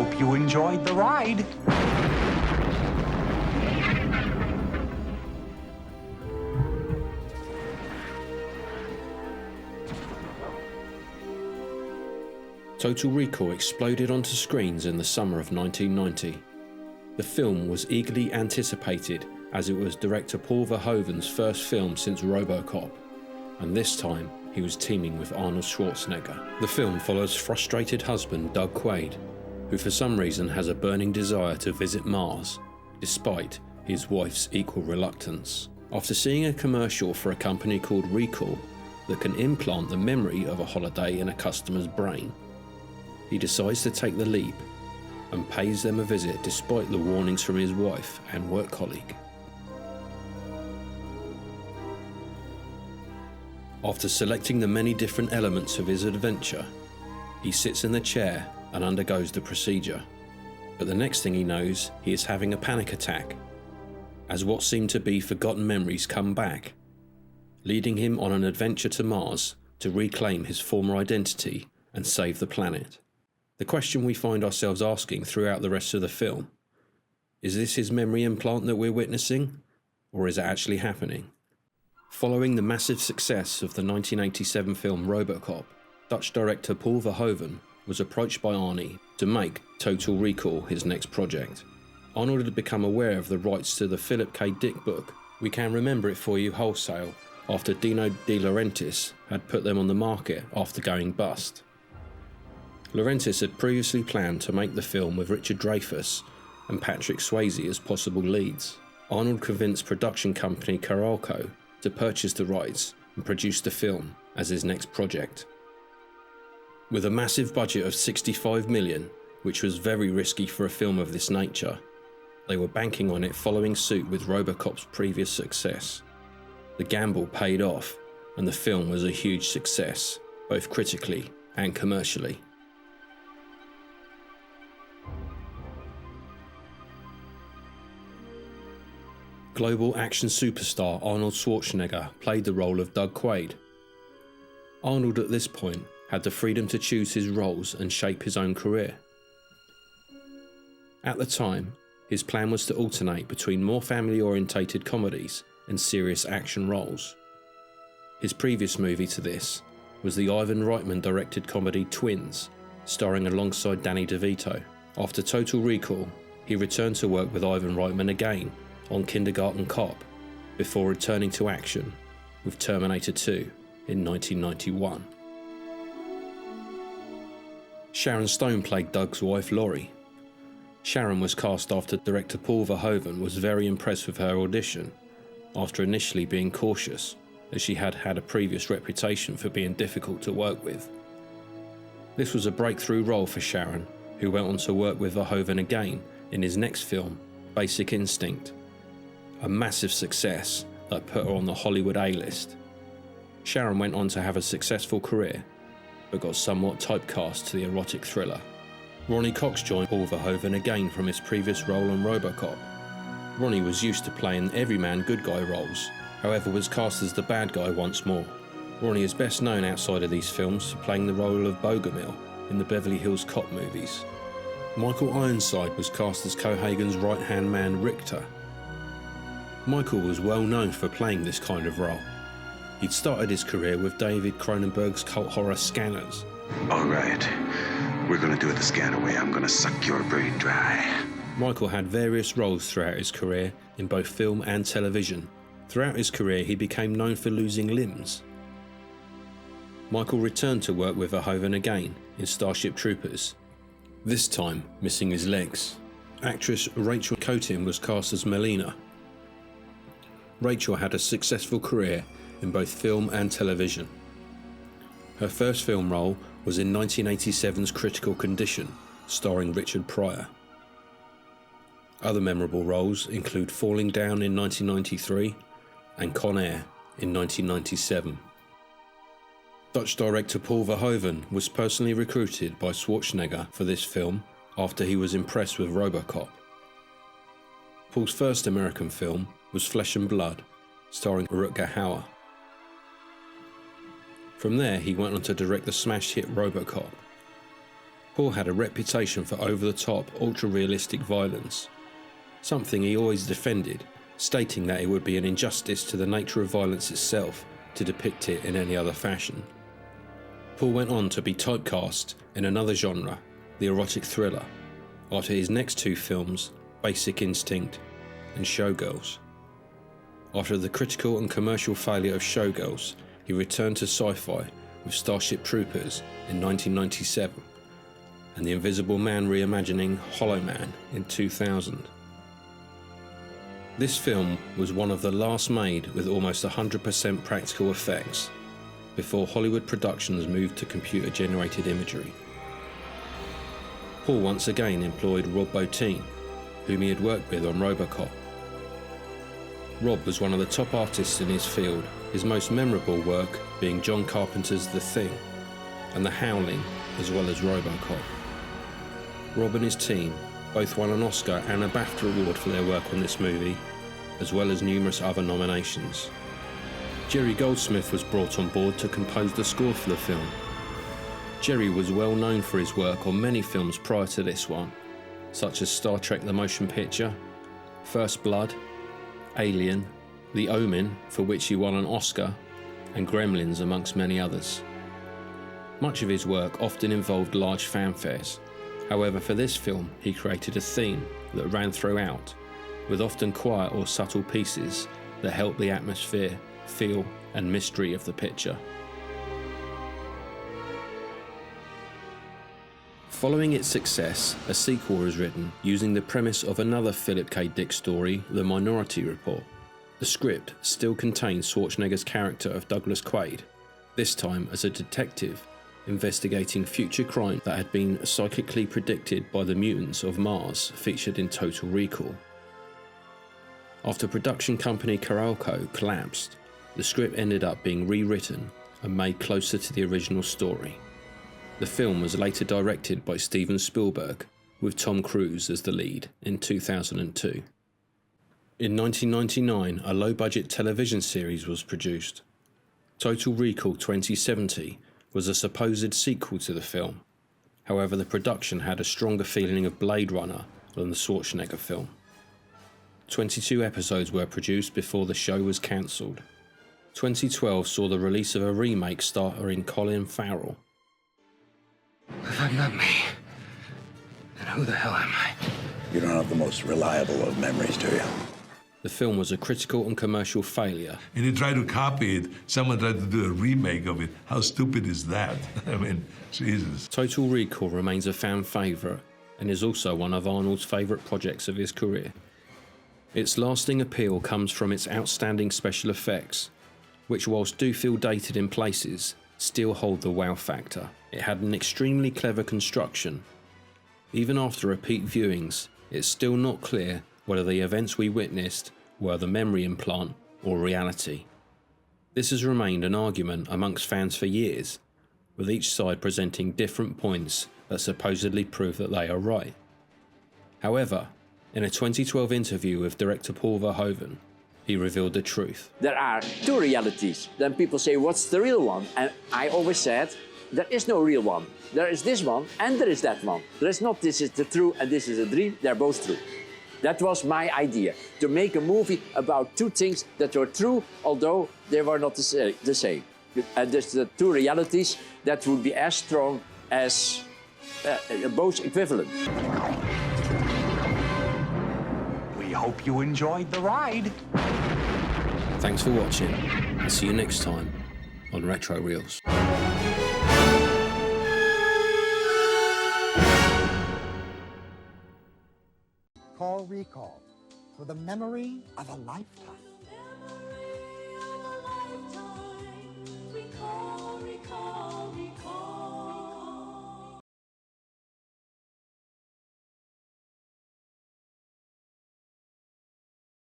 hope you enjoyed the ride. Total Recall exploded onto screens in the summer of 1990. The film was eagerly anticipated as it was director Paul Verhoeven's first film since RoboCop, and this time he was teaming with Arnold Schwarzenegger. The film follows frustrated husband Doug Quaid, who for some reason has a burning desire to visit Mars, despite his wife's equal reluctance. After seeing a commercial for a company called Recall that can implant the memory of a holiday in a customer's brain, he decides to take the leap and pays them a visit despite the warnings from his wife and work colleague. After selecting the many different elements of his adventure, he sits in the chair and undergoes the procedure. But the next thing he knows, he is having a panic attack, as what seemed to be forgotten memories come back, leading him on an adventure to Mars to reclaim his former identity and save the planet. The question we find ourselves asking throughout the rest of the film: is this his memory implant that we're witnessing, or is it actually happening? Following the massive success of the 1987 film RoboCop, Dutch director Paul Verhoeven was approached by Arnie to make Total Recall his next project. Arnold had become aware of the rights to the Philip K. Dick book, We Can Remember It For You wholesale, after Dino De Laurentiis had put them on the market after going bust. Laurentiis had previously planned to make the film with Richard Dreyfuss and Patrick Swayze as possible leads. Arnold convinced production company Carolco to purchase the rights and produce the film as his next project. With a massive budget of $65 million, which was very risky for a film of this nature, they were banking on it following suit with RoboCop's previous success. The gamble paid off, and the film was a huge success, both critically and commercially. Global action superstar Arnold Schwarzenegger played the role of Doug Quaid. Arnold at this point had the freedom to choose his roles and shape his own career. At the time, his plan was to alternate between more family-orientated comedies and serious action roles. His previous movie to this was the Ivan Reitman-directed comedy Twins, starring alongside Danny DeVito. After Total Recall, he returned to work with Ivan Reitman again on Kindergarten Cop, before returning to action with Terminator 2 in 1991. Sharon Stone played Doug's wife Laurie. Sharon was cast after director Paul Verhoeven was very impressed with her audition, after initially being cautious, as she had had a previous reputation for being difficult to work with. This was a breakthrough role for Sharon, who went on to work with Verhoeven again in his next film, Basic Instinct, a massive success that put her on the Hollywood A-list. Sharon went on to have a successful career, but got somewhat typecast to the erotic thriller. Ronnie Cox joined Paul Verhoeven again from his previous role on RoboCop. Ronnie was used to playing everyman good guy roles, however was cast as the bad guy once more. Ronnie is best known outside of these films for playing the role of Bogomil in the Beverly Hills Cop movies. Michael Ironside was cast as Cohagen's right-hand man Richter. Michael was well known for playing this kind of role. He'd started his career with David Cronenberg's cult horror Scanners. All right, we're gonna do it the Scanner way. I'm gonna suck your brain dry. Michael had various roles throughout his career in both film and television. Throughout his career, he became known for losing limbs. Michael returned to work with Verhoeven again in Starship Troopers, this time missing his legs. Actress Rachel Cotin was cast as Melina. Rachel had a successful career in both film and television. Her first film role was in 1987's Critical Condition, starring Richard Pryor. Other memorable roles include Falling Down in 1993 and Con Air in 1997. Dutch director Paul Verhoeven was personally recruited by Schwarzenegger for this film after he was impressed with RoboCop. Paul's first American film was Flesh and Blood, starring Rutger Hauer. From there, he went on to direct the smash hit RoboCop. Paul had a reputation for over-the-top, ultra-realistic violence, something he always defended, stating that it would be an injustice to the nature of violence itself to depict it in any other fashion. Paul went on to be typecast in another genre, the erotic thriller, after his next two films, Basic Instinct and Showgirls. After the critical and commercial failure of Showgirls, he returned to Sci-Fi with Starship Troopers in 1997 and The Invisible Man reimagining Hollow Man in 2000. This film was one of the last made with almost 100% practical effects, before Hollywood productions moved to computer-generated imagery. Paul once again employed Rob Bottin, whom he had worked with on RoboCop. Rob was one of the top artists in his field, his most memorable work being John Carpenter's The Thing and The Howling, as well as RoboCop. Rob and his team both won an Oscar and a BAFTA award for their work on this movie, as well as numerous other nominations. Jerry Goldsmith was brought on board to compose the score for the film. Jerry was well known for his work on many films prior to this one, such as Star Trek the Motion Picture, First Blood, Alien, The Omen, for which he won an Oscar, and Gremlins, amongst many others. Much of his work often involved large fanfares. However, for this film, he created a theme that ran throughout, with often quiet or subtle pieces that help the atmosphere, feel, and mystery of the picture. Following its success, a sequel was written using the premise of another Philip K. Dick story, The Minority Report. The script still contains Schwarzenegger's character of Douglas Quaid, this time as a detective investigating future crime that had been psychically predicted by the mutants of Mars featured in Total Recall. After production company Carolco collapsed, the script ended up being rewritten and made closer to the original story. The film was later directed by Steven Spielberg, with Tom Cruise as the lead, in 2002. In 1999, a low-budget television series was produced. Total Recall 2070 was a supposed sequel to the film. However, the production had a stronger feeling of Blade Runner than the Schwarzenegger film. 22 episodes were produced before the show was cancelled. 2012 saw the release of a remake starring Colin Farrell. If I'm not me, then who the hell am I? You don't have the most reliable of memories, do you? The film was a critical and commercial failure. And you try to copy it, someone tried to do a remake of it. How stupid is that? I mean, Jesus. Total Recall remains a fan favourite and is also one of Arnold's favourite projects of his career. Its lasting appeal comes from its outstanding special effects, which whilst do feel dated in places, still hold the wow factor. It had an extremely clever construction. Even after repeat viewings, it's still not clear whether the events we witnessed were the memory implant or reality. This has remained an argument amongst fans for years, with each side presenting different points that supposedly prove that they are right. However, in a 2012 interview with director Paul Verhoeven, he revealed the truth. There are two realities. Then people say, what's the real one? And I always said, there is no real one. There is this one and there is that one. There is not this is the true and this is a dream. They're both true. That was my idea, to make a movie about two things that were true, although they were not the same. And there's the two realities that would be as strong as both equivalent. We hope you enjoyed the ride. Thanks for watching, and see you next time on Retro Reels. Call Recall for the memory of a lifetime.